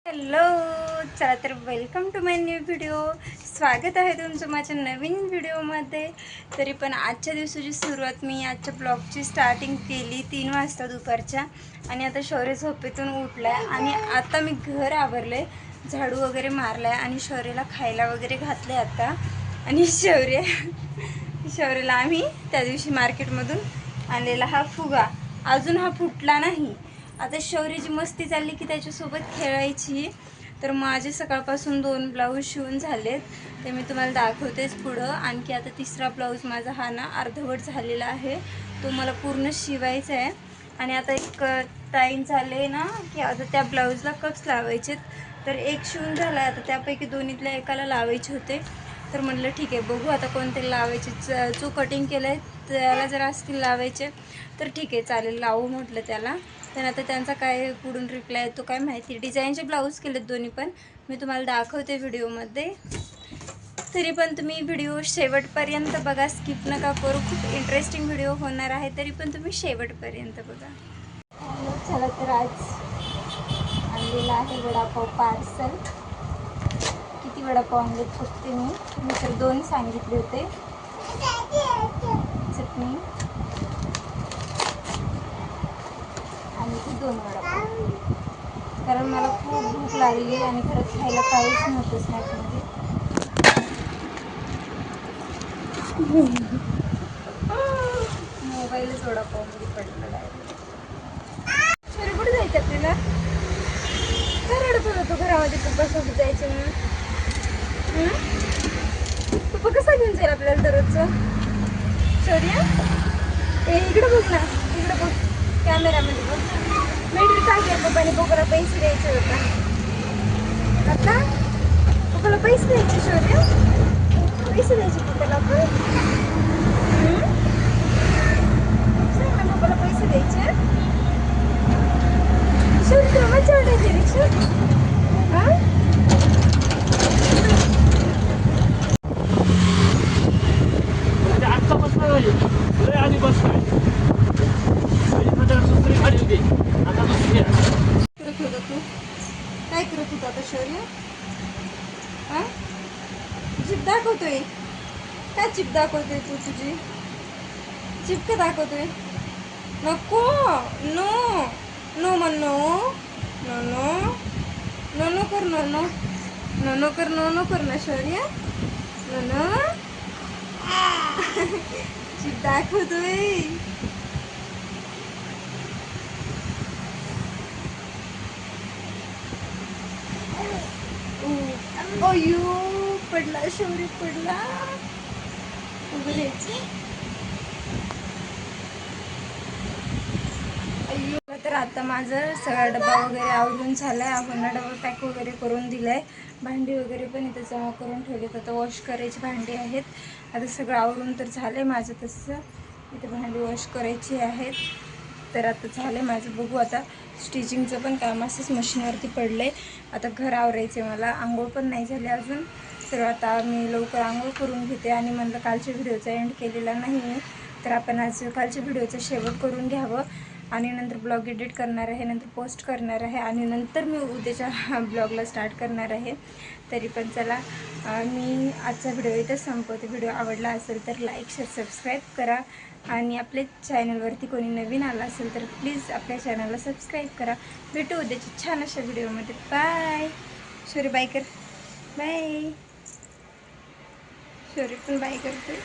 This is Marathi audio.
हॅलो, चला तर welcome to my new video. स्वागत आहे तुमचं माझ्या नवीन व्हिडिओमध्ये. तरी पण आजच्या दिवसाची सुरुवात मी आजच्या ब्लॉगची स्टार्टिंग केली 3 वाजता दुपारच्या. आणि आता शौर्य झोपेतून उठला आहे आणि आता मी घर आवरले, झाडू वगैरे मारला आहे आणि शौर्यला खायला वगैरे घातले आता. आणि शौर्यला आम्ही त्या दिवशी मार्केटमधून आणलेला हा फुगा अजून हा फुटला नाही. आता शौर्याची मस्ती चालली की त्याच्यासोबत खेळायची. तर माझे सकाळपासून 2 ब्लाऊज शिवून झालेत, ते मी तुम्हाला दाखवतेच पुढं. आणखी आता तिसरा ब्लाऊज माझा हा ना अर्धवट झालेला आहे, तो मला पूर्ण शिवायचा आहे. आणि आता एक टाईम झाले ना की आता त्या ब्लाऊजला कप्स लावायचे. तर एक शिवून झाला, आता त्यापैकी दोन्हीतल्या एकाला लावायचे होते. तर म्हटलं ठीक आहे, बघू आता कोणते लावायचे. जो कटिंग केलं आहे त्याला जर असतील लावायचे तर ठीक आहे, चालेल, लावू म्हटलं त्याला. तर आता त्यांचा काय पुढून रिप्लाय येतो काय माहिती. डिझाईनचे ब्लाऊज केलेत दोन्ही पण, मी तुम्हाला दाखवते व्हिडिओमध्ये. तरी पण तुम्ही व्हिडिओ शेवटपर्यंत बघा, स्किप नका करू. खूप इंटरेस्टिंग व्हिडिओ होणार आहे, तरी पण तुम्ही शेवटपर्यंत बघा. चला तर आज आणलेला आहे वडापाव पार्सल. किती वडापाव आणलेत बघते मी तर 2 सांगितले होते. चटणी आणि 2 वडापाव, कारण मला खूप भूक लागली आणि खरंच खायला काहीच नव्हतं स्नॅकमध्ये. मोबाईलच वडापावमध्ये पडलेला आहे. सॉरी, कुठे जायचं आपल्याला? काय रडत होता तू घरामध्ये पप्पासोबत जायचं म्हणून? पप्पा कसा घेऊन जाईल आपल्याला दररोजचं? शौर्य, इकडे बघ ना, इकडे बघ कॅमेरामध्ये बघ. मेट्रिक टाकले पप्पाने, पप्पाला पैसे द्यायचे होता. आता पप्पाला पैसे द्यायचे. शौर्य, पैसे द्यायचे पप्पाला आपण. सांग ना, पप्पाला पैसे द्यायचे. शौर्य, तुला मजा वाटायची रिक्षा? हां, आधी बसतोय दुसरी गाडी होती, आता दुसरी करत होता तू? काय करत होता आता शौर्य? हां, जीप दाखवतोय काय? जीप दाखवतोय तू? तुझी जीप का दाखवतोय? नको, नो नो म्हण, no no no no no कर, नो नो नो नो कर, नो नो कर ना शौर्य, नो नो. जीप दाखवतोय. अयो, पडला शौर्य, पडला. उभं राहायचं. अय्यो. तर आता माझं सगळा डबा वगैरे आवरून झाला आहे. आपण डबा पॅक वगैरे करून दिला आहे. भांडी वगैरे पण इथं जमा करून ठेवलेत, आता वॉश करायची भांडी आहेत. आता सगळं आवरून तर झालं आहे माझं. तसं इथं भांडी वॉश करायची आहेत. तर आता झालं आहे माझं. बघू आता स्टिचिंगचं पण काम असंच मशीनवरती पडलं आहे. आता घर आवरायचं आहे मला. आंघोळ पण नाही झाली अजून. तर आता मी लवकर आंघोळ करून घेते. आणि म्हणलं कालच्या व्हिडिओचा एंड केलेला नाही मी, तर आपण आज कालच्या व्हिडिओचा शेवट करून घ्यावं. आणि नंतर ब्लॉग एडिट करणार आहे, नंतर पोस्ट करणार आहे, आणि नंतर मी उद्याच्या ब्लॉगला स्टार्ट करणार आहे. तरी पण चला, मी आजचा व्हिडिओ इथंच संपवते. व्हिडिओ आवडला असेल तर लाईक, शेअर, सबस्क्राईब करा. आणि आपल्या चॅनलवरती कोणी नवीन आला असेल तर प्लीज आपल्या चॅनलला सबस्क्राईब करा. भेटू उद्याच्या छान अशा व्हिडिओमध्ये. बाय. शौर्य बाय कर. बाय. शौर्य पण बाय करते.